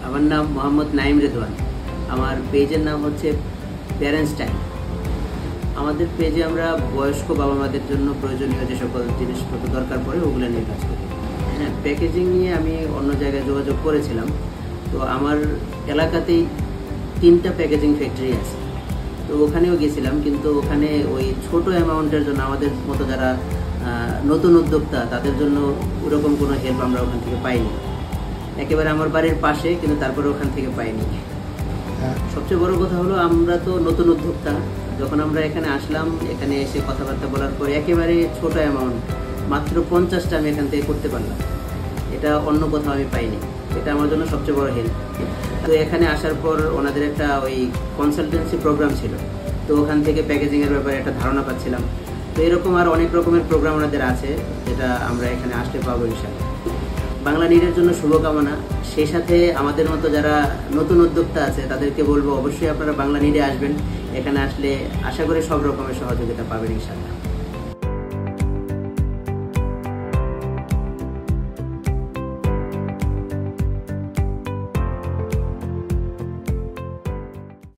আমার নাম মোহাম্মদ নাইম রেদওয়ান। আমার পেজের নাম হচ্ছে প্যারেন্টস টাইম। আমাদের পেজে আমরা বয়স্ক বাবা মাদের জন্য প্রয়োজনীয় যে সকল জিনিসপত্র দরকার পড়ে ওগুলো নিয়ে কাজ করি। হ্যাঁ, প্যাকেজিং নিয়ে আমি অন্য জায়গায় যোগাযোগ করেছিলাম। তো আমার এলাকাতেই 3টা প্যাকেজিং ফ্যাক্টরি আছে, তো ওখানেও গেছিলাম, কিন্তু ওখানে ওই ছোট অ্যামাউন্টের জন্য আমাদের মতো যারা নতুন উদ্যোক্তা তাদের জন্য ওরকম কোনো হেল্প আমরা ওখান থেকে পাইনি। একেবারে আমার বাড়ির পাশে, কিন্তু তারপরে ওখান থেকে পাইনি। সবচেয়ে বড় কথা হলো আমরা তো নতুন উদ্যোক্তা। যখন আমরা এখানে আসলাম, এখানে এসে কথাবার্তা বলার পরে একেবারে ছোট অ্যামাউন্ট, মাত্র 50টা আমি এখান থেকে করতে পারলাম। এটা অন্য কোথাও আমি পাইনি। এটা আমার জন্য সবচেয়ে বড় হেল্প। তো এখানে আসার পর ওনাদের একটা ওই কনসালটেন্সি প্রোগ্রাম ছিল, তো ওখান থেকে প্যাকেজিংয়ের ব্যাপারে একটা ধারণা পাচ্ছিলাম। তো এরকম আর অনেক রকমের প্রোগ্রাম ওনাদের আছে, যেটা আমরা এখানে আসতে পাবো ইনশাআল্লাহ। বাংলা নিডের জন্য শুভকামনা। সেই সাথে আমাদের মতো যারা নতুন উদ্যোক্তা আছে তাদেরকে বলবো অবশ্যই আপনারা বাংলা নিডে আসবেন। এখানে আসলে আশা করি সব রকমের সহযোগিতা পাবেন ইনশাআল্লাহ।